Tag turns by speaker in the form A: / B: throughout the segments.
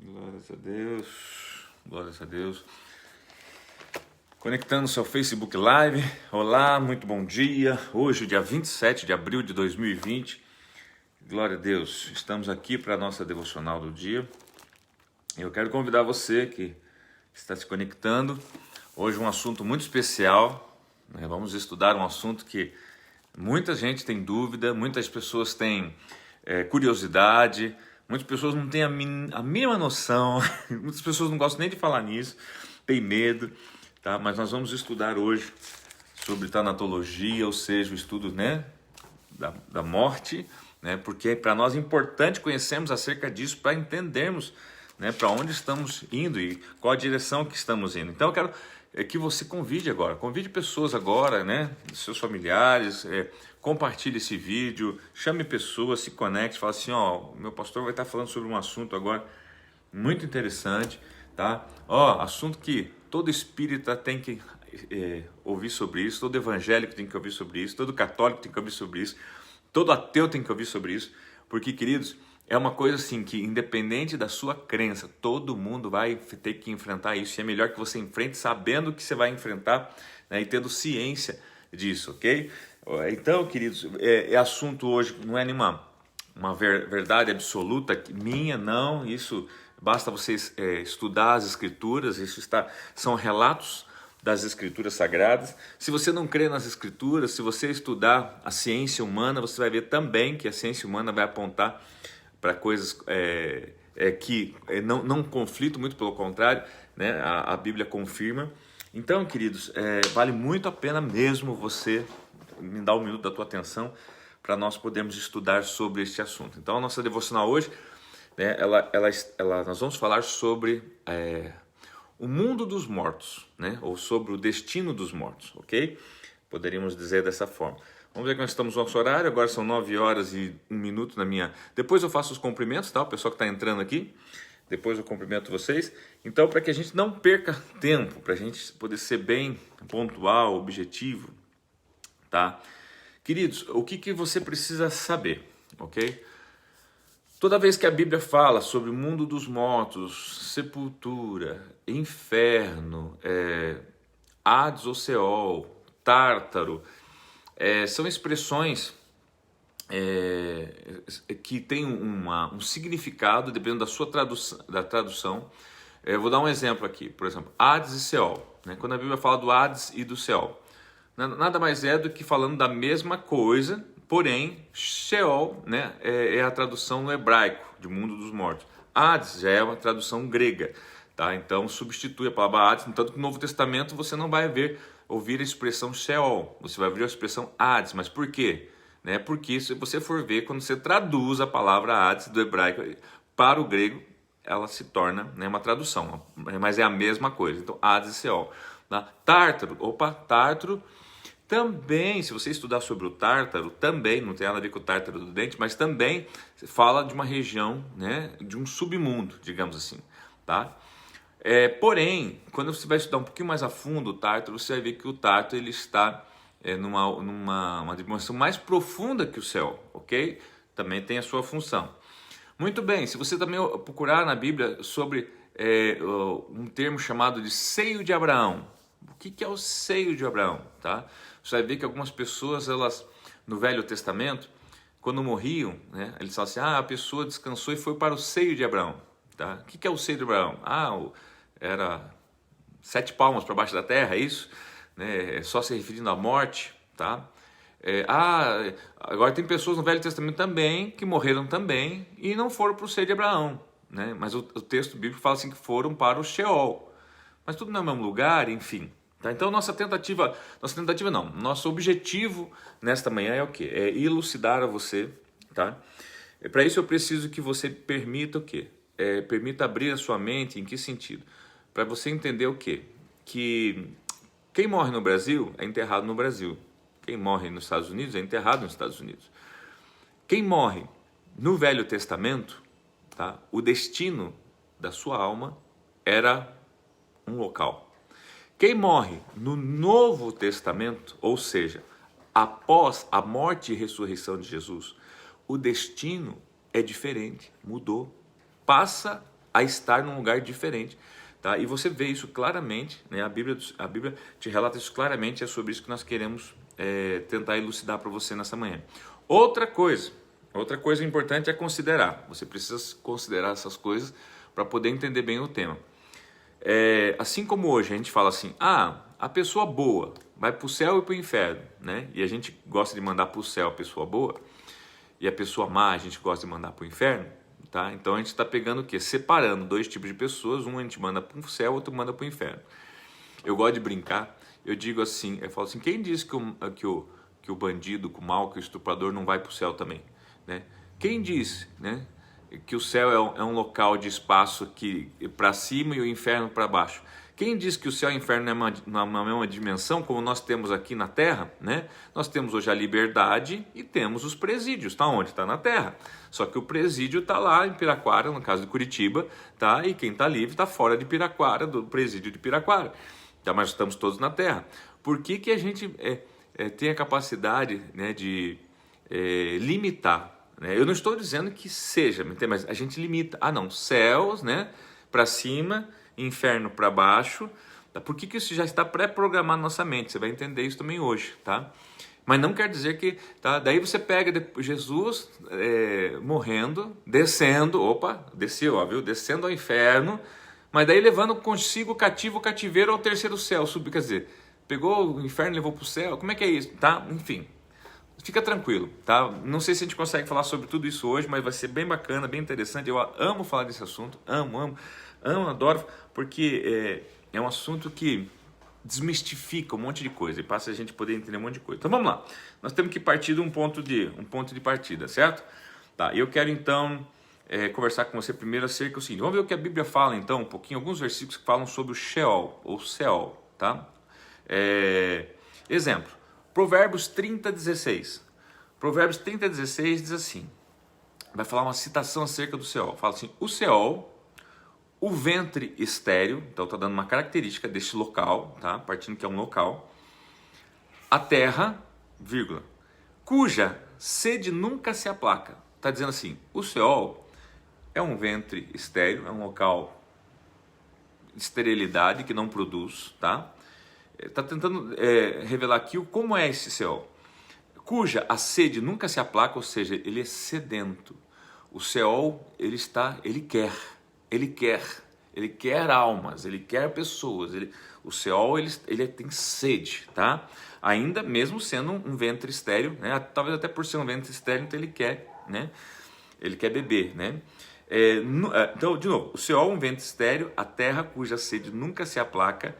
A: Glórias a Deus. Glórias a Deus. Conectando seu Facebook Live. Olá, muito bom dia. Hoje, dia 27 de abril de 2020. Glória a Deus. Estamos aqui para a nossa devocional do dia. Eu quero convidar você que está se conectando. Hoje um assunto muito especial. Vamos estudar um assunto que muita gente tem dúvida, muitas pessoas têm curiosidade, muitas pessoas não têm a mínima noção, muitas pessoas não gostam nem de falar nisso, tem medo, tá? Mas nós vamos estudar hoje sobre tanatologia, ou seja, o estudo, da morte, porque para nós é importante conhecermos acerca disso para entendermos, para onde estamos indo e qual a direção que estamos indo. Então eu quero que você convide pessoas agora, seus familiares, compartilhe esse vídeo, chame pessoas, se conecte, fala assim, o meu pastor vai estar falando sobre um assunto agora muito interessante, tá? Assunto que todo espírita tem que ouvir sobre isso, todo evangélico tem que ouvir sobre isso, todo católico tem que ouvir sobre isso, todo ateu tem que ouvir sobre isso, porque, queridos, é uma coisa assim que, independente da sua crença, todo mundo vai ter que enfrentar isso. E é melhor que você enfrente sabendo o que você vai enfrentar, e tendo ciência disso, ok? Então, queridos, assunto hoje não é nenhuma verdade absoluta minha, não. Isso basta você estudar as Escrituras. São relatos das Escrituras Sagradas. Se você não crê nas Escrituras, se você estudar a ciência humana, você vai ver também que a ciência humana vai apontar para coisas que não conflitam, muito pelo contrário, a Bíblia confirma. Então, queridos, vale muito a pena mesmo você me dar um minuto da tua atenção para nós podermos estudar sobre este assunto. Então, a nossa devocional hoje, nós vamos falar sobre o mundo dos mortos, ou sobre o destino dos mortos, ok? Poderíamos dizer dessa forma. Vamos ver que nós estamos no nosso horário, agora são 9 horas e 1 minuto na minha... Depois eu faço os cumprimentos, tá? O pessoal que está entrando aqui, depois eu cumprimento vocês. Então, para que a gente não perca tempo, para a gente poder ser bem pontual, objetivo, tá? Queridos, o que você precisa saber, ok? Toda vez que a Bíblia fala sobre o mundo dos mortos, sepultura, inferno, Hades ou Seol, Tártaro, são expressões que têm um significado dependendo da tradução. Eu vou dar um exemplo aqui, por exemplo, Hades e Seol. Quando a Bíblia fala do Hades e do Seol, nada mais é do que falando da mesma coisa, porém, Sheol é a tradução no hebraico de mundo dos mortos. Hades já é uma tradução grega, tá? Então substitui a palavra Hades, tanto que no Novo Testamento você não vai ouvir a expressão Sheol, você vai ouvir a expressão Hades. Mas por quê? Porque se você for ver, quando você traduz a palavra Hades do hebraico para o grego, ela se torna uma tradução, mas é a mesma coisa. Então, Hades e Seol. Tártaro, Tártaro também, se você estudar sobre o Tártaro, também, não tem nada a ver com o Tártaro do dente, mas também fala de uma região, de um submundo, digamos assim, tá? Porém, quando você vai estudar um pouquinho mais a fundo o Tártaro, você vai ver que o Tártaro ele está numa dimensão mais profunda que o céu, ok? Também tem a sua função. Muito bem, se você também procurar na Bíblia sobre um termo chamado de seio de Abraão. O que é o seio de Abraão? Tá? Você vai ver que algumas pessoas, elas no Velho Testamento, quando morriam, eles falam assim, a pessoa descansou e foi para o seio de Abraão. Tá? O que é o seio de Abraão? Era 7 palmos para baixo da terra, é isso? Só se referindo à morte, tá? Agora tem pessoas no Velho Testamento também que morreram também e não foram para o seio de Abraão, mas o texto bíblico fala assim que foram para o Sheol, mas tudo no mesmo lugar, enfim, tá? Então nosso objetivo nesta manhã é o quê? É elucidar a você, tá? Para isso eu preciso que você permita o quê? Permita abrir a sua mente. Em que sentido? Para você entender o quê? Que quem morre no Brasil é enterrado no Brasil. Quem morre nos Estados Unidos é enterrado nos Estados Unidos. Quem morre no Velho Testamento, tá? O destino da sua alma era um local. Quem morre no Novo Testamento, ou seja, após a morte e ressurreição de Jesus, o destino é diferente, mudou, passa a estar num lugar diferente, tá? E você vê isso claramente, né? A Bíblia te relata isso claramente, é sobre isso que nós queremos tentar elucidar para você nessa manhã. Outra coisa importante é considerar, você precisa considerar essas coisas para poder entender bem o tema. Assim como hoje a gente fala assim, a pessoa boa vai para o céu e para o inferno, né? E a gente gosta de mandar para o céu a pessoa boa, e a pessoa má a gente gosta de mandar para o inferno, tá? Então a gente está pegando o quê? Separando dois tipos de pessoas, um a gente manda para o céu, outro manda para o inferno. Eu gosto de brincar, eu digo assim, eu falo assim, quem disse que o bandido, que o mal, que o estuprador não vai para o céu também, né? Quem disse, né, que o céu é um local de espaço que para cima e o inferno para baixo? Quem diz que o céu e o inferno não é uma mesma dimensão, como nós temos aqui na Terra, né? Nós temos hoje a liberdade e temos os presídios. Está onde? Está na Terra. Só que o presídio está lá em Piraquara, no caso de Curitiba, tá? E quem está livre está fora de Piraquara, do presídio de Piraquara. Tá? Mas estamos todos na Terra. Por que a gente tem a capacidade, né, de limitar? Né? Eu não estou dizendo que seja, mas a gente limita. Não, céus, né, para cima, inferno para baixo. Tá? Por que isso já está pré-programado na nossa mente? Você vai entender isso também hoje, tá? Mas não quer dizer que... Tá? Daí você pega Jesus morrendo, descendo... Opa, desceu, ó, viu? Descendo ao inferno, mas daí levando consigo o cativeiro ao terceiro céu. Quer dizer, pegou o inferno e levou para o céu. Como é que é isso? Tá? Enfim, fica tranquilo, tá? Não sei se a gente consegue falar sobre tudo isso hoje, mas vai ser bem bacana, bem interessante. Eu amo falar desse assunto, amo, adoro, porque é um assunto que desmistifica um monte de coisa e passa a gente poder entender um monte de coisa. Então vamos lá, nós temos que partir de um ponto de partida, certo? Tá, eu quero então conversar com você primeiro acerca do seguinte. Vamos ver o que a Bíblia fala então, um pouquinho, alguns versículos que falam sobre o Sheol, ou Seol, tá? Exemplo, Provérbios 30:16. Provérbios 30:16 diz assim, vai falar uma citação acerca do Seol. Fala assim, o Seol, o ventre estéril, então está dando uma característica deste local, tá? Partindo que é um local. A terra, vírgula, cuja sede nunca se aplaca. Está dizendo assim, o Seol é um ventre estéril, é um local de esterilidade que não produz, tá? Está tentando revelar aqui como é esse Seol. Cuja a sede nunca se aplaca, ou seja, ele é sedento. O Seol, ele quer almas, ele quer pessoas. O Seol, ele tem sede, tá? Ainda mesmo sendo um ventre estéril, né? Talvez até por ser um ventre estéril, então ele quer, né? Ele quer beber, né? Então, de novo, o Seol, um ventre estéril, a terra cuja sede nunca se aplaca,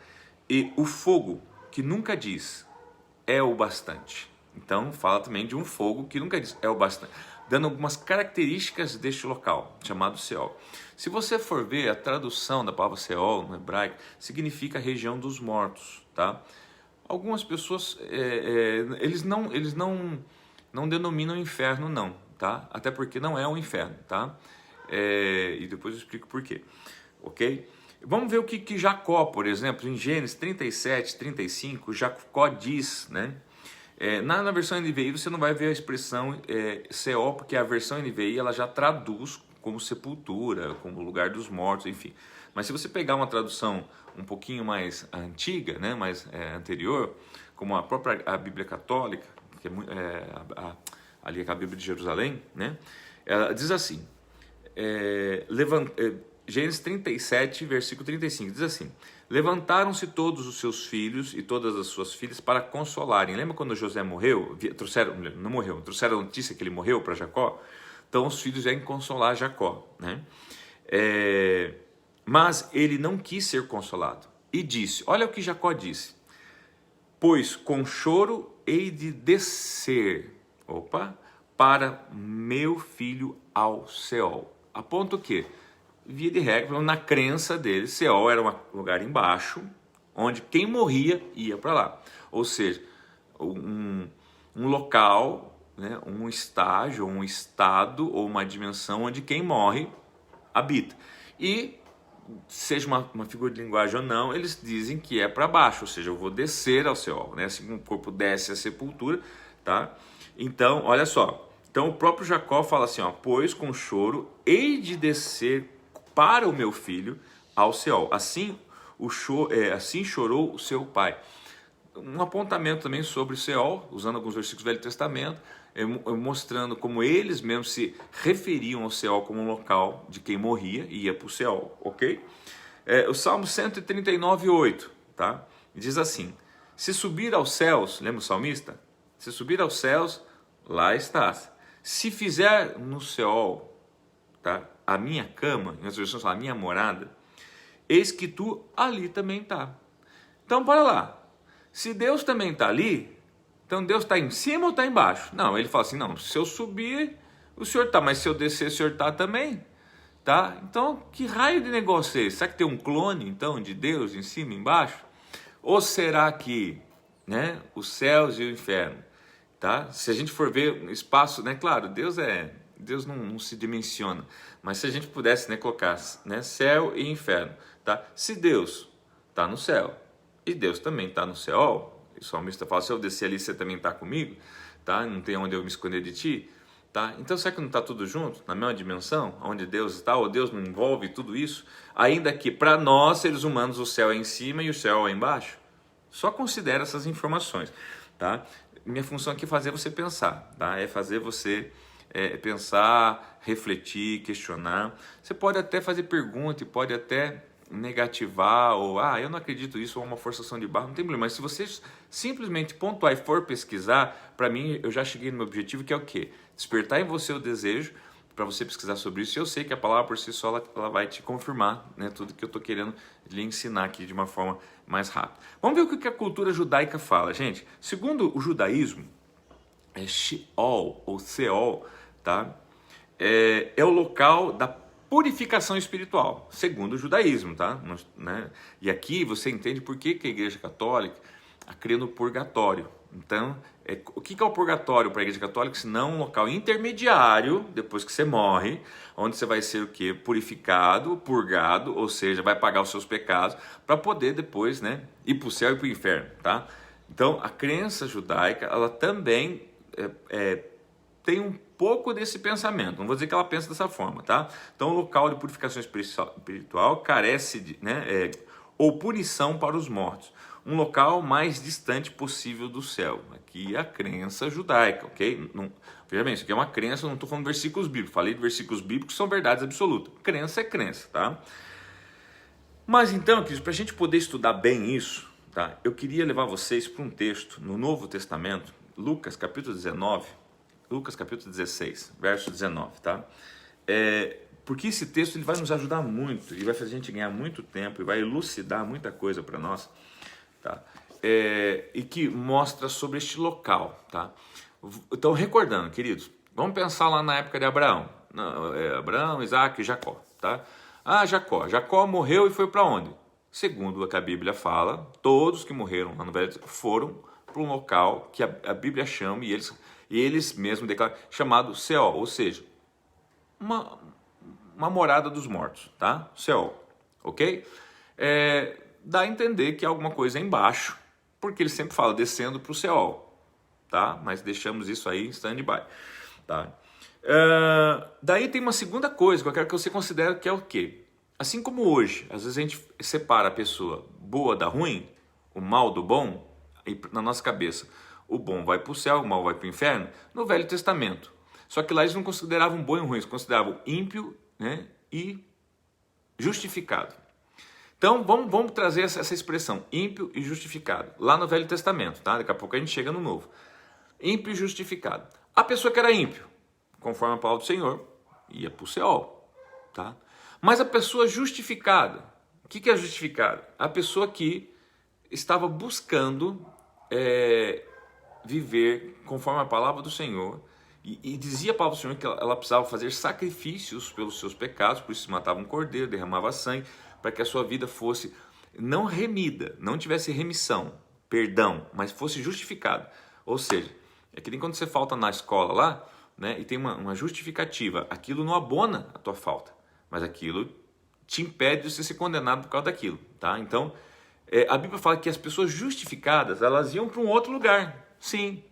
A: e o fogo que nunca diz é o bastante. Então fala também de um fogo que nunca diz é o bastante, dando algumas características deste local, chamado Seol. Se você for ver a tradução da palavra Seol no hebraico, significa região dos mortos, tá? Algumas pessoas, eles não denominam inferno não, tá? Até porque não é um inferno, tá? E depois eu explico por quê, ok? Vamos ver o que Jacó, por exemplo, em Gênesis 37:35, Jacó diz, né? Na versão NVI você não vai ver a expressão Seol, porque a versão NVI ela já traduz como sepultura, como lugar dos mortos, enfim. Mas se você pegar uma tradução um pouquinho mais antiga, né, mais anterior, como a própria a Bíblia Católica, que ali é a Bíblia de Jerusalém, né, ela diz assim, Gênesis 37, versículo 35, diz assim, levantaram-se todos os seus filhos e todas as suas filhas para consolarem. Lembra quando José morreu? Trouxeram a notícia que ele morreu para Jacó? Então os filhos vêm consolar Jacó, né? Mas ele não quis ser consolado e disse, olha o que Jacó disse, pois com choro hei de descer, para meu filho ao Seol. A ponto que, via de regra, na crença dele, Seol era um lugar embaixo, onde quem morria ia para lá. Ou seja, um local, né, um estágio, um estado ou uma dimensão onde quem morre habita. E, seja uma figura de linguagem ou não, eles dizem que é para baixo, ou seja, eu vou descer ao Seol, né? Assim como o corpo desce à sepultura, tá? Então, olha só, Então o próprio Jacó fala assim, ó, pois com choro hei de descer para o meu filho ao Seol. Assim, assim chorou o seu pai. Um apontamento também sobre o Seol, usando alguns versículos do Velho Testamento, mostrando como eles mesmos se referiam ao Seol como um local de quem morria e ia para o Seol, ok? O Salmo 139:8, tá? Diz assim, se subir aos céus, lembra o salmista? Se subir aos céus, lá estás. Se fizer no Seol, tá? A minha cama, em outras versões fala, a minha morada, eis que tu ali também está. Então, para lá. Se Deus também está ali, então Deus está em cima ou está embaixo? Não, ele fala assim, não, se eu subir, o Senhor está, mas se eu descer, o Senhor está também. Tá? Então, que raio de negócio é esse? Será que tem um clone, então, de Deus em cima e embaixo? Ou será que, né, os céus e o inferno, tá? Se a gente for ver o espaço, né, claro, Deus não se dimensiona, mas se a gente pudesse, né, colocar, né, céu e inferno, tá? Se Deus está no céu e Deus também está no céu, o salmista fala, se eu descer ali, você também está comigo, tá? Não tem onde eu me esconder de ti. Tá? Então será que não está tudo junto, na mesma dimensão, onde Deus está, ou Deus não envolve tudo isso? Ainda que para nós, seres humanos, o céu é em cima e o céu é embaixo? Só considera essas informações. Tá? Minha função aqui é fazer você pensar, tá? É fazer você pensar, refletir, questionar. Você pode até fazer pergunta e pode até negativar, ou eu não acredito nisso, ou uma forçação de barra, não tem problema. Mas se você simplesmente pontuar e for pesquisar, para mim eu já cheguei no meu objetivo, que é o quê? Despertar em você o desejo para você pesquisar sobre isso. E eu sei que a palavra por si só ela vai te confirmar, né, tudo que eu estou querendo lhe ensinar aqui de uma forma mais rápida. Vamos ver o que a cultura judaica fala, gente. Segundo o judaísmo, Sheol ou Seol, tá? É o local da purificação espiritual, segundo o judaísmo, tá? Né? E aqui você entende por que a Igreja Católica crê no purgatório. Então, o que é o purgatório para a Igreja Católica? Se não um local intermediário, depois que você morre, onde você vai ser o quê? Purificado, purgado, ou seja, vai pagar os seus pecados, para poder depois, né, ir para o céu e para o inferno, tá? Então, a crença judaica, ela também tem um pouco desse pensamento, não vou dizer que ela pensa dessa forma, tá? Então, o local de purificação espiritual carece de, ou punição para os mortos, um local mais distante possível do céu. Aqui é a crença judaica, ok? Veja bem, isso aqui é uma crença, eu não estou falando de versículos bíblicos, falei de versículos bíblicos que são verdades absolutas. Crença é crença, tá? Mas então, queridos, para a gente poder estudar bem isso, tá? Eu queria levar vocês para um texto no Novo Testamento, Lucas capítulo 19, Lucas capítulo 16, verso 19, tá? Porque esse texto ele vai nos ajudar muito, e vai fazer a gente ganhar muito tempo, e vai elucidar muita coisa para nós, tá? E que mostra sobre este local, tá? Então, recordando, queridos, vamos pensar lá na época de Abraão. Abraão, Isaac e Jacó, tá? Jacó morreu e foi para onde? Segundo o que a Bíblia fala, todos que morreram lá no Velho foram para um local que a Bíblia chama, e eles mesmos declaram, chamado Seol, ou seja, uma morada dos mortos, tá? Seol, ok? Dá a entender que há alguma coisa embaixo, porque ele sempre fala descendo para o Seol, tá? Mas deixamos isso aí em stand-by, tá? Daí tem uma segunda coisa que eu quero que você considere, que é o quê? Assim como hoje, às vezes a gente separa a pessoa boa da ruim, o mal do bom, e na nossa cabeça o bom vai para o céu, o mal vai para o inferno, no Velho Testamento. Só que lá eles não consideravam bom e ruim, eles consideravam ímpio, né, e justificado. Então vamos trazer essa expressão, ímpio e justificado, lá no Velho Testamento, tá? Daqui a pouco a gente chega no Novo. Ímpio e justificado. A pessoa que era ímpio, conforme a palavra do Senhor, ia para o Seol, tá? Mas a pessoa justificada, o que é justificada? A pessoa que estava buscando viver conforme a palavra do Senhor, e dizia a palavra do Senhor que ela precisava fazer sacrifícios pelos seus pecados, por isso se matava um cordeiro, derramava sangue, para que a sua vida fosse não remida, não tivesse remissão, perdão, mas fosse justificada. Ou seja, é que nem quando você falta na escola lá, né, e tem uma justificativa, aquilo não abona a tua falta, mas aquilo te impede de você ser condenado por causa daquilo, tá? Então, a Bíblia fala que as pessoas justificadas, elas iam para um outro lugar, sim.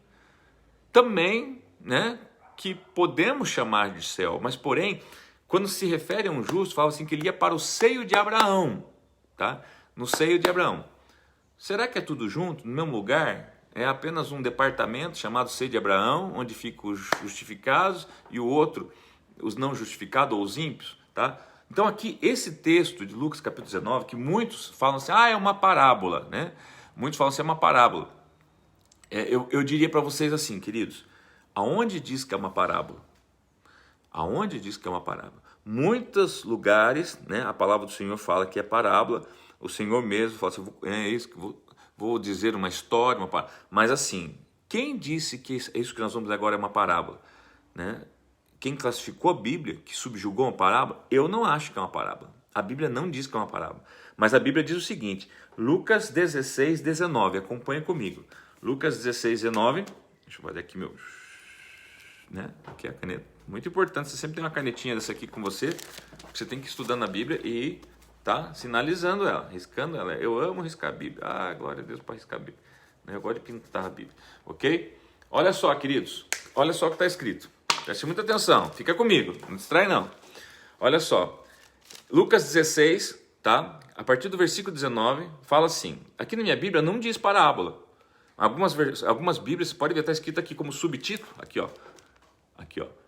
A: Também, né, que podemos chamar de céu, mas porém, quando se refere a um justo, fala assim que ele ia para o seio de Abraão, tá? No seio de Abraão. Será que é tudo junto, no mesmo lugar? É apenas um departamento chamado seio de Abraão, onde ficam os justificados e o outro, os não justificados ou os ímpios, tá? Então aqui, esse texto de Lucas capítulo 19, que muitos falam assim, é uma parábola, né? Muitos falam assim, é uma parábola. Eu diria para vocês assim, queridos, aonde diz que é uma parábola? Aonde diz que é uma parábola? Muitos lugares, né, a palavra do Senhor fala que é parábola, o Senhor mesmo fala assim, é isso que vou dizer uma história, uma parábola. Mas assim, quem disse que isso que nós vamos dizer agora é uma parábola? Né? Quem classificou a Bíblia, que subjugou uma parábola, eu não acho que é uma parábola. A Bíblia não diz que é uma parábola. Mas a Bíblia diz o seguinte, Lucas 16, 19, acompanha comigo. Lucas 16, 19, deixa eu fazer aqui meu... Né? Aqui é a caneta. Muito importante, você sempre tem uma canetinha dessa aqui com você, você tem que ir estudando a Bíblia e tá sinalizando ela, riscando ela. Eu amo riscar a Bíblia. Glória a Deus para riscar a Bíblia. Eu gosto de pintar a Bíblia, ok? Olha só, queridos, olha só o que está escrito. Preste muita atenção, fica comigo, não distrai não. Olha só, Lucas 16, tá? A partir do versículo 19, fala assim, aqui na minha Bíblia não diz parábola. Algumas Bíblias pode ver, estar escrito aqui como subtítulo, aqui ó,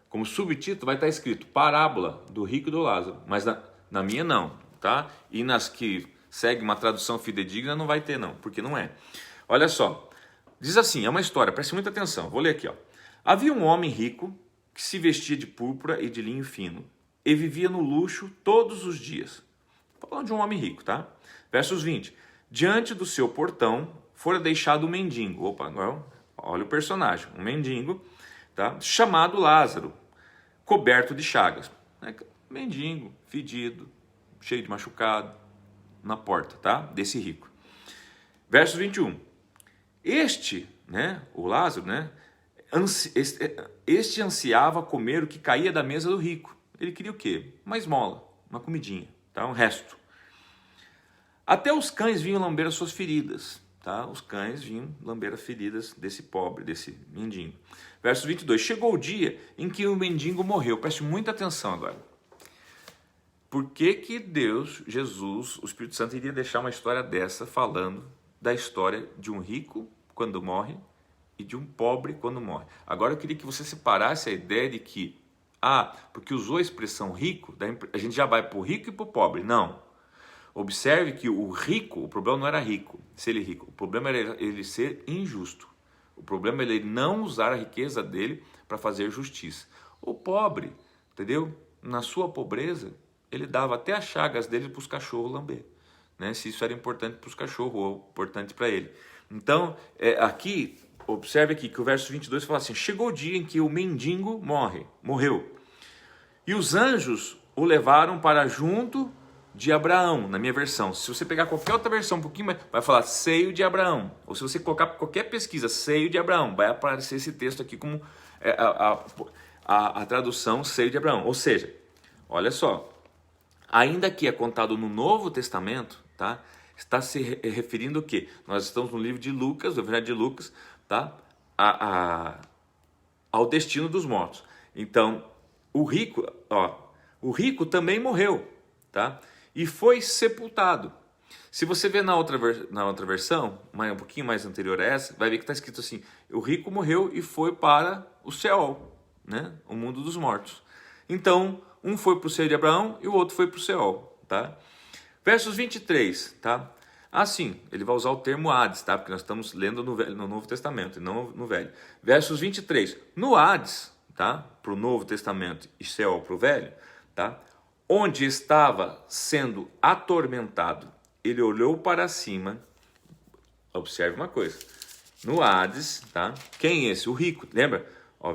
A: como subtítulo vai estar escrito parábola do rico e do Lázaro, mas na minha não, tá? E nas que segue uma tradução fidedigna não vai ter não, porque não é. Olha só, diz assim, é uma história, preste muita atenção, vou ler aqui ó. Havia um homem rico que se vestia de púrpura e de linho fino e vivia no luxo todos os dias. Falando de um homem rico, tá? Versos 20. Diante do seu portão fora deixado um mendigo. Opa, agora olha o personagem. Um mendigo, tá? Chamado Lázaro, coberto de chagas. Mendigo, fedido, cheio de machucado, na porta, tá? Desse rico. Versos 21. Este, né? O Lázaro, né? Este ansiava comer o que caía da mesa do rico. Ele queria o quê? Uma esmola, uma comidinha, tá? Um resto. Até os cães vinham lamber as suas feridas, tá? Os cães vinham lamber as feridas desse pobre, desse mendigo. Verso 22. Chegou o dia em que o mendigo morreu. Preste muita atenção agora. Por que Deus, Jesus, o Espírito Santo iria deixar uma história dessa falando da história de um rico quando morre e de um pobre quando morre? Agora eu queria que você separasse a ideia de que porque usou a expressão rico, a gente já vai para o rico e para o pobre. Não. Observe que o rico, o problema não era rico, ser ele rico. O problema era ele ser injusto. O problema era ele não usar a riqueza dele para fazer justiça. O pobre, entendeu? Na sua pobreza, ele dava até as chagas dele para os cachorros lamber. Né? Se isso era importante para os cachorros ou importante para ele. Então, aqui... Observe aqui que o verso 22 fala assim, chegou o dia em que o mendigo morreu, e os anjos o levaram para junto de Abraão, na minha versão. Se você pegar qualquer outra versão, um pouquinho mais, vai falar seio de Abraão, ou se você colocar qualquer pesquisa, seio de Abraão, vai aparecer esse texto aqui como a tradução seio de Abraão. Ou seja, olha só, ainda que é contado no Novo Testamento, tá? Está se referindo o quê? Nós estamos no livro de Lucas, do Evangelho de Lucas, tá? Ao destino dos mortos. Então, o rico também morreu, tá? E foi sepultado. Se você ver na outra versão, um pouquinho mais anterior a essa, vai ver que está escrito assim, o rico morreu e foi para o Seol, né? O mundo dos mortos. Então, um foi para o seio de Abraão e o outro foi para o Seol, tá? Versos 23, tá? Sim, ele vai usar o termo Hades, tá? Porque nós estamos lendo no Novo Testamento e não no Velho. Versos 23. No Hades, tá? Para o Novo Testamento e Seol para o Velho, tá? Onde estava sendo atormentado, ele olhou para cima. Observe uma coisa. No Hades, tá? Quem é esse? O rico, lembra?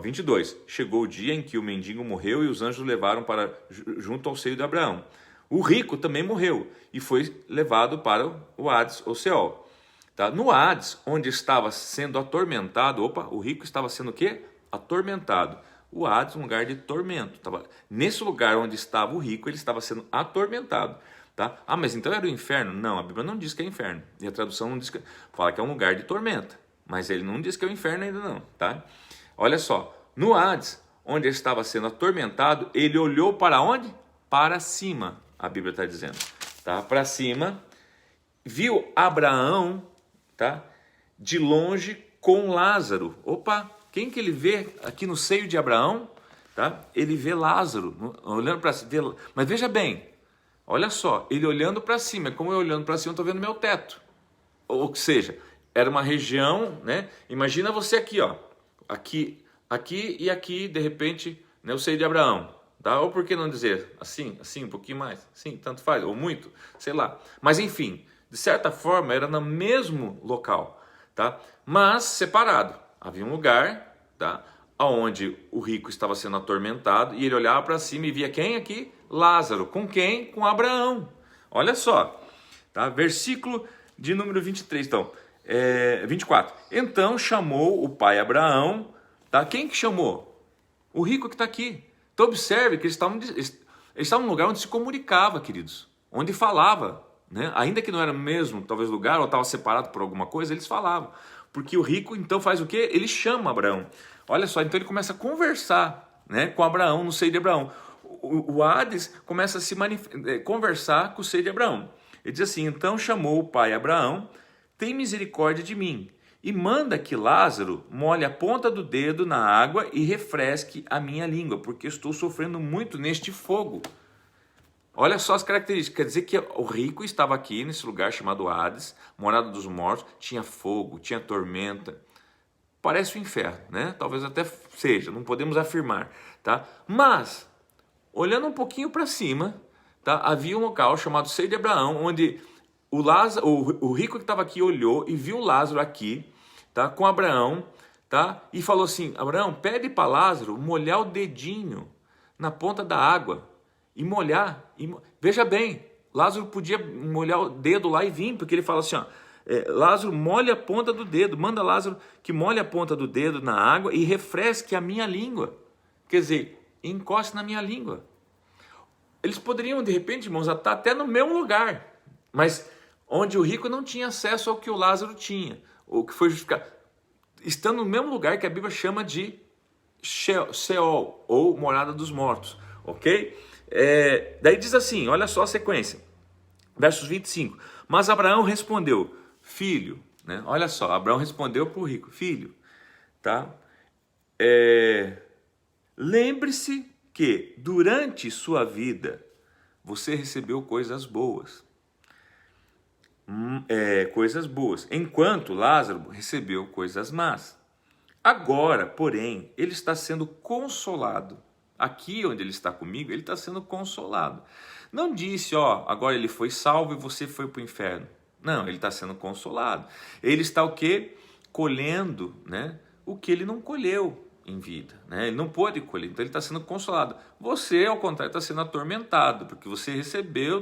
A: 22. Chegou o dia em que o mendigo morreu e os anjos o levaram para junto ao seio de Abraão. O rico também morreu e foi levado para o Hades, ou Seol. Tá? No Hades, onde estava sendo atormentado, o rico estava sendo o quê? Atormentado. O Hades, um lugar de tormento. Nesse lugar onde estava o rico, ele estava sendo atormentado. Tá? Mas então era o inferno? Não, a Bíblia não diz que é inferno. E a tradução não diz que... Fala que é um lugar de tormenta. Mas ele não diz que é o inferno ainda não. Tá? Olha só, no Hades, onde ele estava sendo atormentado, ele olhou para onde? Para cima, a Bíblia está dizendo, tá? Para cima, viu Abraão, tá? De longe com Lázaro. Opa, quem que ele vê aqui no seio de Abraão? Tá? Ele vê Lázaro, olhando para cima. Mas veja bem, olha só, ele olhando para cima, como eu olhando para cima, eu estou vendo meu teto. Ou seja, era uma região, né? Imagina você aqui, ó, aqui e aqui, de repente, né, o seio de Abraão. Tá? Ou por que não dizer assim, um pouquinho mais, sim, tanto faz, ou muito, sei lá. Mas enfim, de certa forma era no mesmo local, tá? Mas separado. Havia um lugar, tá? Onde o rico estava sendo atormentado e ele olhava para cima e via quem aqui? Lázaro. Com quem? Com Abraão. Olha só, tá? Versículo de número 23, então, 24. Então chamou o pai Abraão, tá? Quem que chamou? O rico que está aqui. Então observe que eles estavam num lugar onde se comunicava, queridos, onde falava, né? Ainda que não era o mesmo, talvez, lugar, ou estava separado por alguma coisa, eles falavam. Porque o rico, então, faz o quê? Ele chama Abraão. Olha só, então ele começa a conversar, né, com Abraão, no seio de Abraão. O Hades começa a conversar com o seio de Abraão. Ele diz assim, então chamou o pai Abraão, tem misericórdia de mim, e manda que Lázaro molhe a ponta do dedo na água e refresque a minha língua, porque estou sofrendo muito neste fogo. Olha só as características, quer dizer que o rico estava aqui nesse lugar chamado Hades, morada dos mortos, tinha fogo, tinha tormenta. Parece o inferno, né? Talvez até seja, não podemos afirmar, tá? Mas, olhando um pouquinho para cima, tá? Havia um local chamado Seio de Abraão, onde o rico que estava aqui olhou e viu Lázaro aqui, tá? Com Abraão, tá? E falou assim, Abraão, pede para Lázaro molhar o dedinho na ponta da água e molhar. Veja bem, Lázaro podia molhar o dedo lá e vir, porque ele fala assim, ó, Lázaro molha a ponta do dedo, manda Lázaro que molhe a ponta do dedo na água e refresque a minha língua. Quer dizer, encoste na minha língua. Eles poderiam, de repente, irmãos, estar até no mesmo lugar, mas onde o rico não tinha acesso ao que o Lázaro tinha, o que foi justificado, estando no mesmo lugar que a Bíblia chama de Sheol, ou morada dos mortos, ok? Daí diz assim, olha só a sequência, versos 25, mas Abraão respondeu, filho, né? Olha só, Abraão respondeu para o rico, filho, tá? Lembre-se que durante sua vida você recebeu coisas boas, enquanto Lázaro recebeu coisas más. Agora, porém, ele está sendo consolado. Aqui onde ele está comigo, ele está sendo consolado. Não disse, ó, agora ele foi salvo e você foi para o inferno. Não, ele está sendo consolado. Ele está o quê? Colhendo, né, o que ele não colheu em vida, né? Ele não pôde colher, então ele está sendo consolado. Você, ao contrário, está sendo atormentado, porque você recebeu,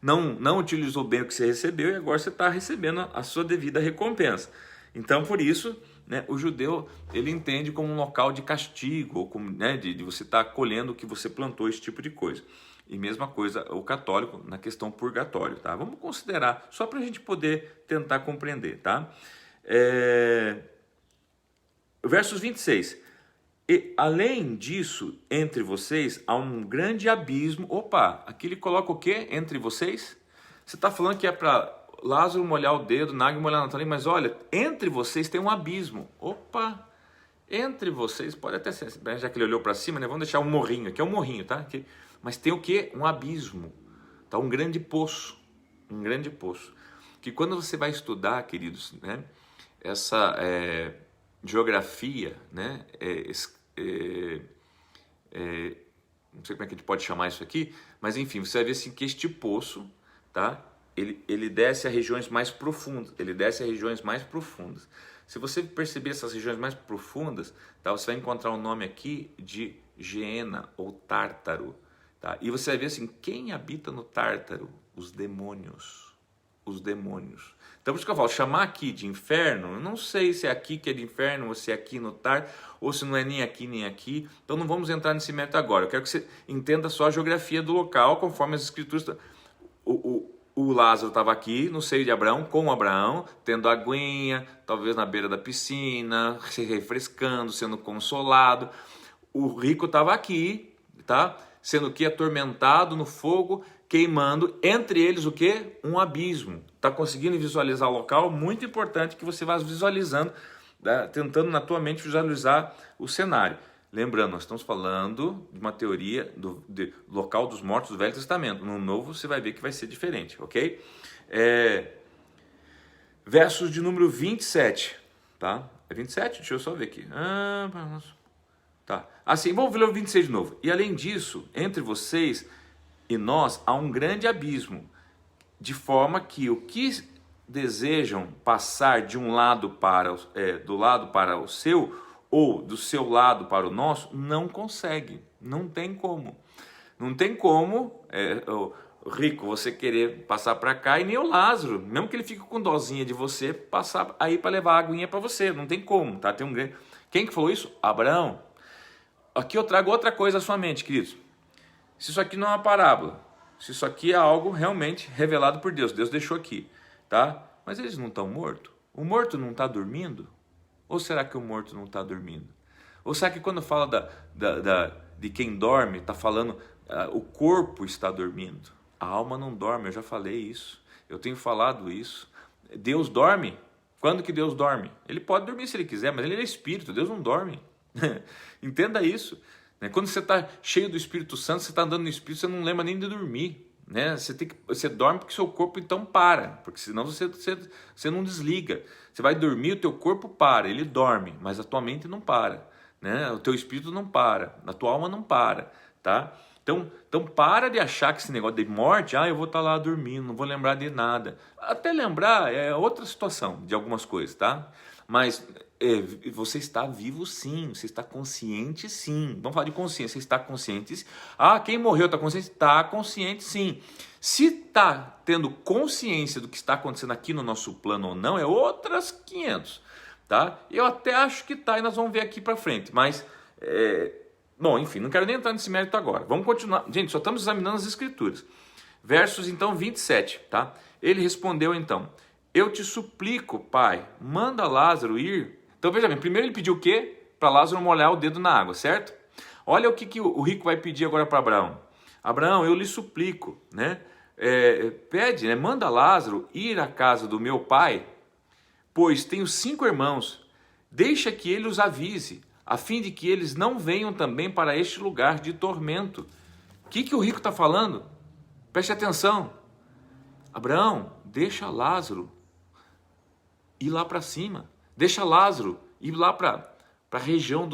A: não utilizou bem o que você recebeu e agora você está recebendo a sua devida recompensa. Então, por isso, né, o judeu ele entende como um local de castigo, ou como, né, de você estar colhendo o que você plantou, esse tipo de coisa. E mesma coisa o católico na questão purgatório, tá? Vamos considerar, só para a gente poder tentar compreender, tá? Versos 26. E além disso, entre vocês há um grande abismo. Opa, aqui ele coloca o quê entre vocês? Você está falando que é para Lázaro molhar o dedo, Nag molhar na tua língua, mas olha, entre vocês tem um abismo. Opa, entre vocês, pode até ser, já que ele olhou para cima, né? Vamos deixar um morrinho, aqui é um morrinho, tá? Mas tem o quê? Um abismo, tá? Um grande poço, que quando você vai estudar, queridos, né? Essa geografia, né? Não sei como é que a gente pode chamar isso aqui, mas enfim, você vai ver assim que este poço, tá? Ele desce a regiões mais profundas, Se você perceber essas regiões mais profundas, tá? Você vai encontrar o nome aqui de Geena ou Tártaro, tá? E você vai ver assim, quem habita no Tártaro? Os demônios. Então por isso que eu falo, chamar aqui de inferno, eu não sei se é aqui que é de inferno, ou se é aqui no Tártaro, ou se não é nem aqui nem aqui. Então não vamos entrar nesse mérito agora. Eu quero que você entenda só a geografia do local, conforme as escrituras. O Lázaro estava aqui no seio de Abraão, com Abraão, tendo aguinha, talvez na beira da piscina, se refrescando, sendo consolado. o rico estava aqui, tá? Sendo que atormentado no fogo, queimando, entre eles o quê? Um abismo. Tá conseguindo visualizar o local? Muito importante que você vá visualizando, né? Tentando na tua mente visualizar o cenário. Lembrando, nós estamos falando de uma teoria do local dos mortos do Velho Testamento. No Novo você vai ver que vai ser diferente, ok? Versos de número 27, tá? É 27? Deixa eu só ver aqui. Tá. Assim, vamos ler o 26 de novo. E além disso, entre vocês e nós há um grande abismo, de forma que o que desejam passar de um lado para do lado para o seu, ou do seu lado para o nosso, não consegue. Não tem como. Não tem como, o rico, você querer passar para cá, e nem o Lázaro, mesmo que ele fique com dozinha de você, passar aí para levar a aguinha para você. Não tem como, tá? Tem um grande... Quem que falou isso? Abraão. Aqui eu trago outra coisa à sua mente, queridos. Se isso aqui não é uma parábola, se isso aqui é algo realmente revelado por Deus, Deus deixou aqui, tá? Mas eles não estão mortos? O morto não está dormindo? Ou será que o morto não está dormindo? Ou será que quando fala de quem dorme, está falando o corpo está dormindo? A alma não dorme, eu já falei isso, eu tenho falado isso. Deus dorme? Quando que Deus dorme? Ele pode dormir se ele quiser, mas ele é espírito, Deus não dorme. Entenda isso. Quando você está cheio do Espírito Santo, você está andando no Espírito, você não lembra nem de dormir. Você dorme porque seu corpo então para, porque senão você não desliga. Você vai dormir, o teu corpo para, ele dorme, mas a tua mente não para, né? O teu espírito não para, a tua alma não para, tá? Então para de achar que esse negócio de morte, eu vou estar lá dormindo, não vou lembrar de nada. Até lembrar é outra situação de algumas coisas, tá? Mas você está vivo sim, você está consciente sim. Vamos falar de consciência, você está consciente. Quem morreu está consciente? Está consciente sim. Se está tendo consciência do que está acontecendo aqui no nosso plano ou não, é outras 500, tá? Eu até acho que tá, e nós vamos ver aqui para frente, mas... Bom, enfim, não quero nem entrar nesse mérito agora. Vamos continuar. Gente, só estamos examinando as escrituras. Versos, então, 27, tá? Ele respondeu, então, eu te suplico, pai, manda Lázaro ir. Então, veja bem, primeiro ele pediu o quê? Para Lázaro molhar o dedo na água, certo? Olha o que o rico vai pedir agora para Abraão. Abraão, eu lhe suplico, né? Pede, né? Manda Lázaro ir à casa do meu pai, pois tenho 5 irmãos. Deixa que ele os avise, a fim de que eles não venham também para este lugar de tormento. O que o rico está falando? Preste atenção. Abraão, deixa Lázaro ir lá para cima. Deixa Lázaro ir lá para a região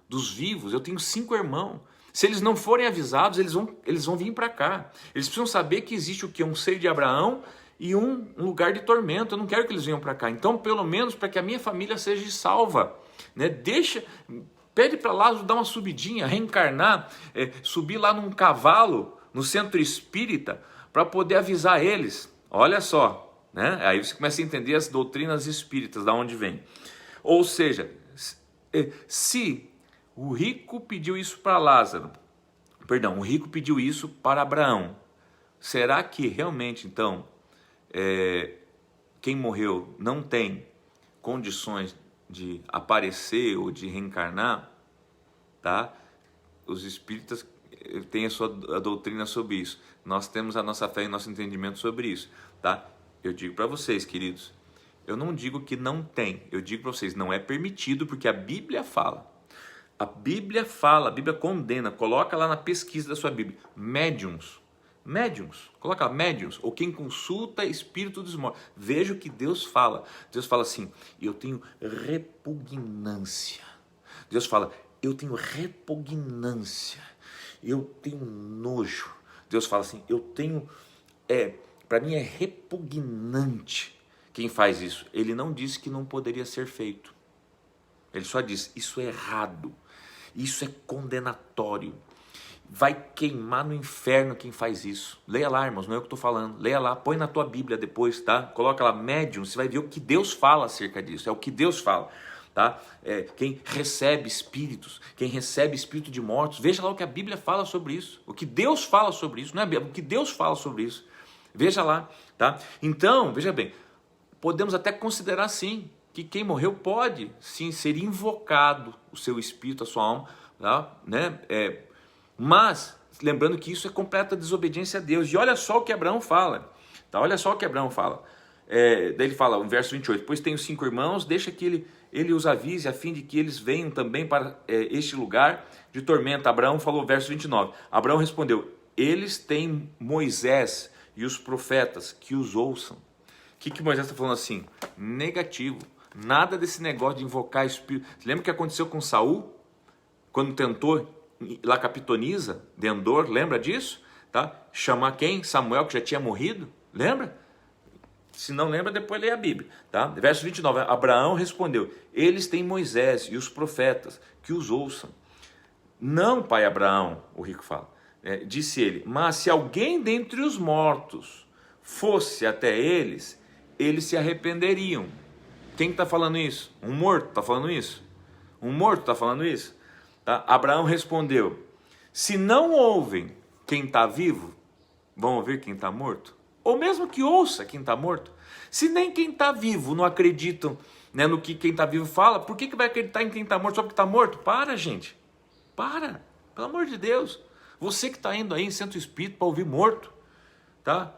A: dos vivos. Eu tenho 5 irmãos. Se eles não forem avisados, eles vão vir para cá. Eles precisam saber que existe o quê? Um seio de Abraão e um lugar de tormento. Eu não quero que eles venham para cá. Então, pelo menos, para que a minha família seja salva, né? Pede para Lázaro dar uma subidinha, reencarnar, subir lá num cavalo, no centro espírita, para poder avisar eles. Olha só, né? Aí você começa a entender as doutrinas espíritas, da onde vem. Ou seja, se o rico pediu isso para Lázaro, o rico pediu isso para Abraão, será que realmente, então, quem morreu não tem condições de aparecer ou de reencarnar, tá? Os espíritas têm a doutrina sobre isso. Nós temos a nossa fé e nosso entendimento sobre isso, tá? Eu digo para vocês, queridos, eu não digo que não tem, eu digo para vocês, não é permitido, porque a Bíblia fala. A Bíblia fala, a Bíblia condena, coloca lá na pesquisa da sua Bíblia, médiuns, coloca médiuns, ou quem consulta espírito dos mortos. Veja o que Deus fala. Deus fala assim, eu tenho repugnância. Deus fala, eu tenho repugnância, eu tenho nojo. Deus fala assim, para mim é repugnante quem faz isso. Ele não disse que não poderia ser feito. Ele só diz, isso é errado, isso é condenatório. Vai queimar no inferno quem faz isso. Leia lá, irmãos, não é o que eu estou falando. Leia lá, põe na tua Bíblia depois, tá? Coloca lá, médium, você vai ver o que Deus fala acerca disso. É o que Deus fala, tá? Quem recebe espíritos, quem recebe espírito de mortos, veja lá o que a Bíblia fala sobre isso. O que Deus fala sobre isso, não é a Bíblia, o que Deus fala sobre isso. Veja lá, tá? Então, veja bem, podemos até considerar sim, que quem morreu pode sim ser invocado, o seu espírito, a sua alma, tá? Né? Mas, lembrando que isso é completa desobediência a Deus. E olha só o que Abraão fala. Tá? Olha só o que Abraão fala. Daí ele fala, no verso 28, pois tenho 5 irmãos, deixa que ele os avise, a fim de que eles venham também para este lugar de tormenta. Abraão falou, verso 29, Abraão respondeu, eles têm Moisés e os profetas, que os ouçam. O que Moisés está falando assim? Negativo. Nada desse negócio de invocar espírito. Você lembra o que aconteceu com Saul? Quando tentou lá com a pitonisa, de Endor, lembra disso? Tá? Chamar quem? Samuel, que já tinha morrido? Lembra? Se não lembra, depois lê a Bíblia. Tá? Verso 29, Abraão respondeu, eles têm Moisés e os profetas, que os ouçam. Não, pai Abraão, o rico fala, disse ele, mas se alguém dentre os mortos fosse até eles, eles se arrependeriam. Quem está falando isso? Um morto está falando isso? Um morto está falando isso? Tá? Abraão respondeu, se não ouvem quem está vivo, vão ouvir quem está morto? Ou mesmo que ouça quem está morto? Se nem quem está vivo não acreditam, né, no que quem está vivo fala, por que vai acreditar em quem está morto só porque está morto? Para, gente. Para. Pelo amor de Deus. Você que está indo aí em centro espírita para ouvir morto. Tá?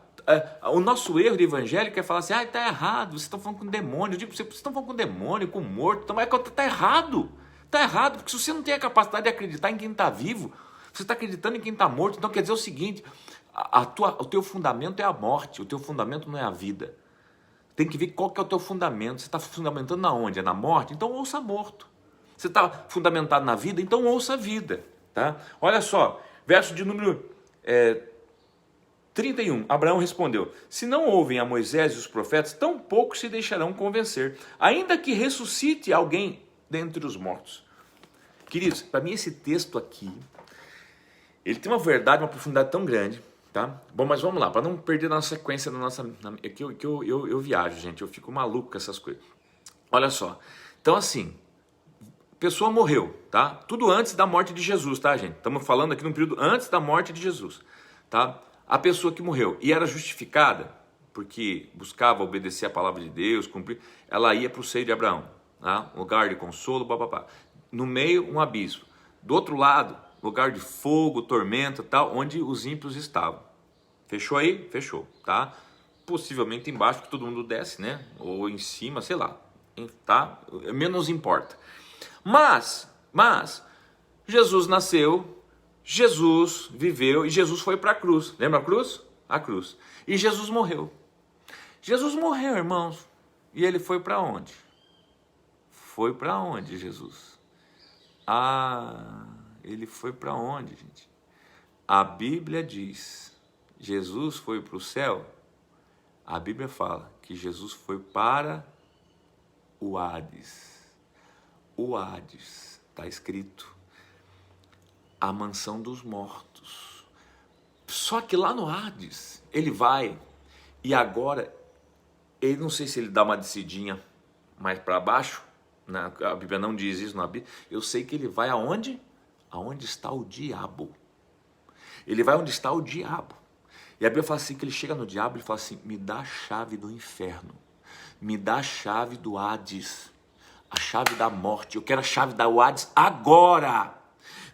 A: O nosso erro de evangélico é falar assim, está errado, vocês estão falando com demônio. Eu digo para vocês estão falando com demônio, com morto. Então está errado. Está errado, porque se você não tem a capacidade de acreditar em quem está vivo, você está acreditando em quem está morto. Então quer dizer o seguinte, o teu fundamento é a morte, o teu fundamento não é a vida. Tem que ver qual que é o teu fundamento. Você está fundamentando na onde? É na morte? Então ouça morto. Você está fundamentado na vida? Então ouça a vida. Tá? Olha só, verso de número 31. Abraão respondeu, se não ouvem a Moisés e os profetas, tão pouco se deixarão convencer, ainda que ressuscite alguém dentre os mortos. Queridos, para mim esse texto aqui, ele tem uma verdade, uma profundidade tão grande. Tá? Bom, mas vamos lá, para não perder na sequência da nossa... É que eu viajo, gente, eu fico maluco com essas coisas. Olha só, então assim, a pessoa morreu, tá? Tudo antes da morte de Jesus, tá, gente? Estamos falando aqui num período antes da morte de Jesus, tá? A pessoa que morreu e era justificada, porque buscava obedecer a palavra de Deus, cumprir, ela ia para o seio de Abraão, tá? Lugar de consolo, papapá. No meio, um abismo. Do outro lado, lugar de fogo, tormenta, tal, onde os ímpios estavam. Fechou aí? Fechou, tá? Possivelmente embaixo que todo mundo desce, né? Ou em cima, sei lá, tá? Menos importa. Mas, Jesus nasceu, Jesus viveu e Jesus foi para a cruz. Lembra a cruz? A cruz. E Jesus morreu. Jesus morreu, irmãos. E ele foi para onde? Foi para onde, Jesus? Ele foi para onde, gente? A Bíblia diz... Jesus foi para o céu, a Bíblia fala que Jesus foi para o Hades. O Hades, está escrito, a mansão dos mortos. Só que lá no Hades, ele vai, e agora, ele não sei se ele dá uma descidinha mais para baixo, a Bíblia não diz isso na Bíblia, eu sei que ele vai aonde? Aonde está o diabo. Ele vai onde está o diabo. E a Bíblia fala assim, que ele chega no diabo e fala assim, me dá a chave do inferno, me dá a chave do Hades, a chave da morte, eu quero a chave da Hades agora,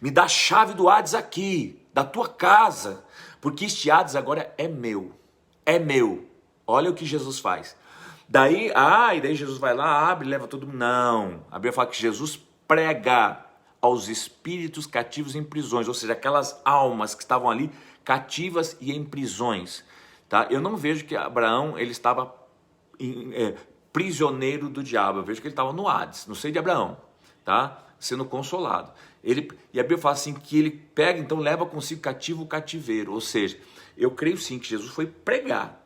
A: me dá a chave do Hades aqui, da tua casa, porque este Hades agora é meu, olha o que Jesus faz. Daí Jesus vai lá, abre, leva todo mundo, não, a Bíblia fala que Jesus prega aos espíritos cativos em prisões, ou seja, aquelas almas que estavam ali, cativas e em prisões, tá? Eu não vejo que Abraão ele estava prisioneiro do diabo, eu vejo que ele estava no Hades, no seio de Abraão, tá? Sendo consolado. E a Bíblia fala assim que ele pega, então leva consigo cativo o cativeiro, ou seja, eu creio sim que Jesus foi pregar.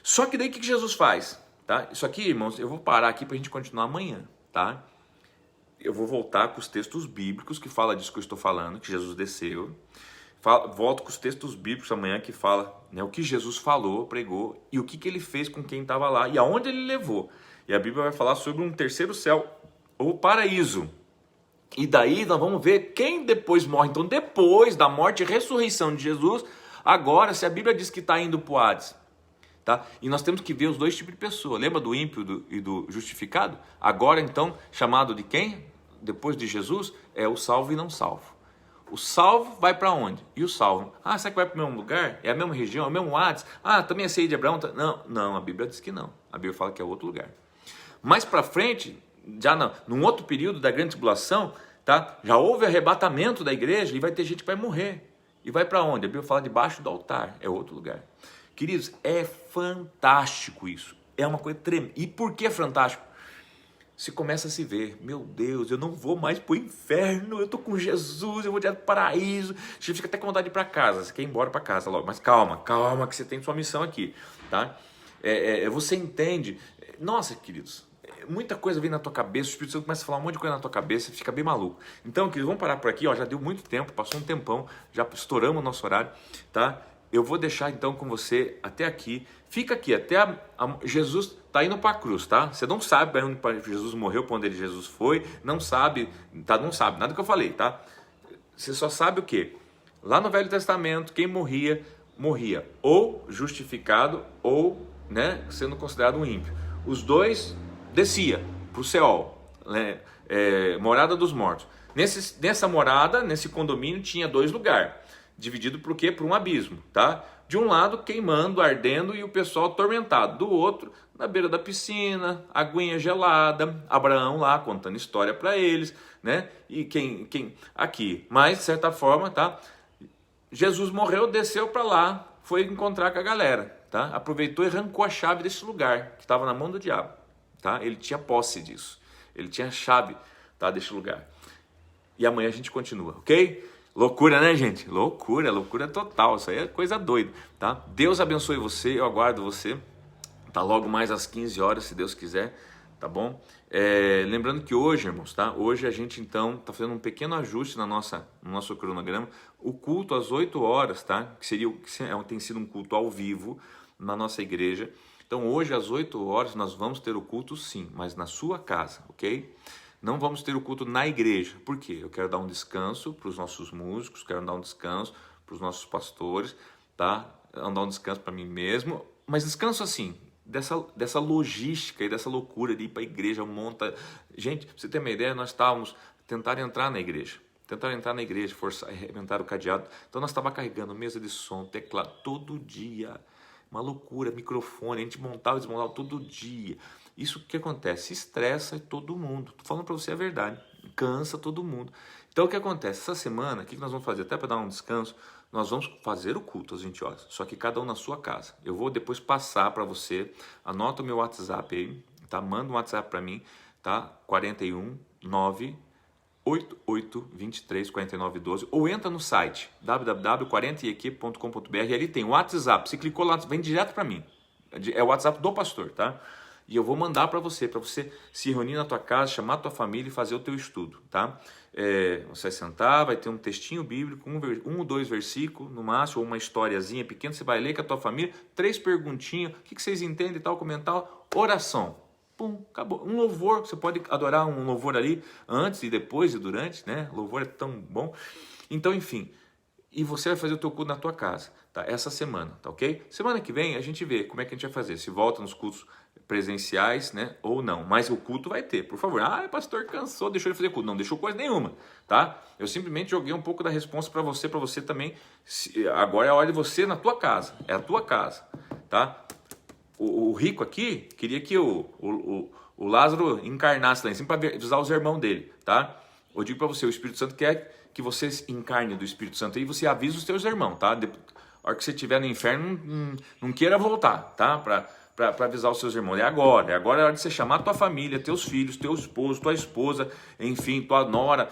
A: Só que daí o que Jesus faz? Tá? Isso aqui, irmãos, eu vou parar aqui para a gente continuar amanhã, tá? Eu vou voltar com os textos bíblicos que fala disso que eu estou falando, que Jesus desceu. Volto com os textos bíblicos amanhã que fala, né, o que Jesus falou, pregou e o que ele fez com quem estava lá e aonde ele levou. E a Bíblia vai falar sobre um terceiro céu, ou paraíso. E daí nós vamos ver quem depois morre. Então depois da morte e ressurreição de Jesus, agora se a Bíblia diz que está indo para o Hades, tá? E nós temos que ver os dois tipos de pessoa. Lembra do ímpio e do justificado? Agora então, chamado de quem? Depois de Jesus, é o salvo e não salvo. O salvo vai para onde? E o salvo? Ah, será que vai para o mesmo lugar? É a mesma região? É o mesmo Hades? Ah, também é seio de Abraão? Não, a Bíblia diz que não. A Bíblia fala que é outro lugar. Mais para frente, já num outro período da grande tribulação, tá? Já houve arrebatamento da igreja e vai ter gente que vai morrer. E vai para onde? A Bíblia fala debaixo do altar. É outro lugar. Queridos, é fantástico isso. É uma coisa tremenda. E por que é fantástico? Você começa a se ver, meu Deus, eu não vou mais pro inferno, eu tô com Jesus, eu vou direto pro paraíso. Você fica até com vontade de ir para casa, você quer ir embora para casa logo. Mas calma que você tem sua missão aqui, tá? Você entende. Nossa, queridos, muita coisa vem na tua cabeça, o Espírito Santo começa a falar um monte de coisa na tua cabeça, você fica bem maluco. Então, queridos, vamos parar por aqui, ó, já deu muito tempo, passou um tempão, já estouramos o nosso horário, tá? Eu vou deixar então com você até aqui. Fica aqui, até Jesus está indo para a cruz, tá? Você não sabe para onde Jesus morreu, para onde Jesus foi, não sabe, tá? Não sabe nada que eu falei, tá? Você só sabe o quê? Lá no Velho Testamento, quem morria ou justificado ou, né, sendo considerado um ímpio. Os dois descia para o Seol, né, morada dos mortos. Nessa morada, nesse condomínio, tinha 2 lugares. Dividido por quê? Por um abismo, tá? De um lado queimando, ardendo e o pessoal atormentado. Do outro, na beira da piscina, aguinha gelada, Abraão lá contando história para eles, né? E quem aqui, mas de certa forma, tá? Jesus morreu, desceu para lá, foi encontrar com a galera, tá? Aproveitou e arrancou a chave desse lugar que estava na mão do diabo, tá? Ele tinha posse disso, ele tinha a chave, tá? Desse lugar. E amanhã a gente continua, ok? Loucura, né, gente? Loucura total. Isso aí é coisa doida, tá? Deus abençoe você, eu aguardo você. Tá logo mais às 15 horas, se Deus quiser, tá bom? Lembrando que hoje, irmãos, tá? Hoje a gente, então, tá fazendo um pequeno ajuste no nosso cronograma. O culto às 8 horas, tá? Tem sido um culto ao vivo na nossa igreja. Então, hoje às 8 horas nós vamos ter o culto, sim, mas na sua casa, ok? Não vamos ter o culto na igreja. Por quê? Eu quero dar um descanso para os nossos músicos, quero dar um descanso para os nossos pastores, tá? Dar um descanso para mim mesmo, mas descanso assim, dessa logística e dessa loucura de ir para a igreja, monta... Gente, pra você ter uma ideia, nós estávamos tentando entrar na igreja, forçar, arrebentar o cadeado. Então nós estávamos carregando mesa de som, teclado, todo dia. Uma loucura, microfone, a gente montava e desmontava todo dia. Isso que acontece? Estressa todo mundo. Tô falando para você a verdade. Cansa todo mundo. Então o que acontece? Essa semana, o que nós vamos fazer? Até para dar um descanso, nós vamos fazer o culto às 20 horas. Só que cada um na sua casa. Eu vou depois passar para você. Anota o meu WhatsApp aí, tá? Manda um WhatsApp para mim, tá? 41 9 88234912 ou entra no site www.40equipe.com.br. Ali tem o WhatsApp. Você clicou lá, vem direto para mim. É o WhatsApp do pastor, tá? E eu vou mandar para você se reunir na tua casa, chamar a tua família e fazer o teu estudo, tá? Você vai sentar, vai ter um textinho bíblico, um ou 2 versículos, no máximo, ou uma historiazinha pequena, você vai ler com a tua família, 3 perguntinhas, o que vocês entendem e tal, comentar, oração. Pum, acabou. Um louvor, você pode adorar um louvor ali, antes e depois e durante, né? Louvor é tão bom. Então, enfim, e você vai fazer o teu culto na tua casa, tá? Essa semana, tá ok? Semana que vem a gente vê como é que a gente vai fazer, se volta nos cultos presenciais, né, ou não, mas o culto vai ter, por favor. Ah, pastor, cansou, deixou de fazer culto. Não deixou coisa nenhuma, tá? Eu simplesmente joguei um pouco da responsa para você também. Agora é a hora de você na tua casa, é a tua casa, tá? O rico aqui queria que o Lázaro encarnasse lá em cima para avisar os irmãos dele, tá? Eu digo para você, o Espírito Santo quer que você encarne do Espírito Santo e você avisa os teus irmãos, tá? A hora que você estiver no inferno, não queira voltar, tá? Para avisar os seus irmãos. É agora a hora de você chamar a tua família, teus filhos, teu esposo, tua esposa, enfim, tua nora,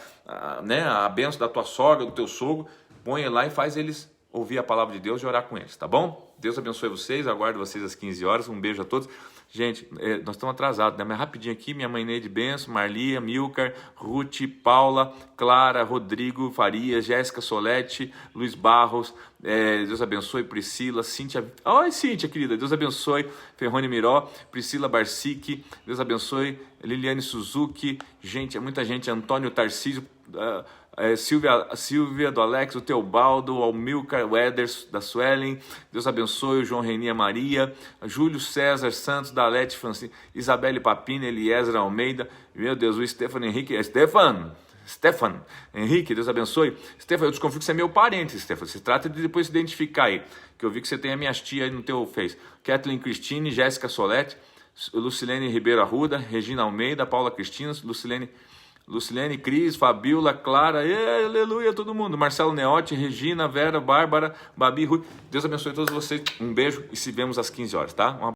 A: né? A bênção da tua sogra, do teu sogro. Põe lá e faz eles ouvir a palavra de Deus e orar com eles, tá bom? Deus abençoe vocês, aguardo vocês às 15 horas. Um beijo a todos. Gente, nós estamos atrasados, né? Mas rapidinho aqui, minha mãe Neide Benção, Marlia, Milcar, Ruth, Paula, Clara, Rodrigo, Farias, Jéssica Solete, Luiz Barros, Deus abençoe, Priscila, Cíntia, oi Cíntia, querida, Deus abençoe, Ferrone Miró, Priscila Barsic, Deus abençoe, Liliane Suzuki, gente, é muita gente, Antônio Tarcísio, Silvia do Alex, o Teobaldo, o Milcar, o Eders da Suelen, Deus abençoe, o João Renia Maria, Júlio César Santos, Dalete Francisco, Isabelle Papina, Eliezer Almeida, meu Deus, o Stefano Henrique, Stefano, Stefan, Henrique, Deus abençoe. Stefan, eu desconfio que você é meu parente, Stefan. Se trata de depois se identificar aí, que eu vi que você tem as minhas tias aí no teu Face. Kathleen Cristine, Jéssica Solete, Lucilene Ribeiro Arruda, Regina Almeida, Paula Cristina, Lucilene, Cris, Fabiola, Clara, aleluia, todo mundo. Marcelo Neotti, Regina, Vera, Bárbara, Babi, Rui. Deus abençoe todos vocês. Um beijo e se vemos às 15 horas, tá?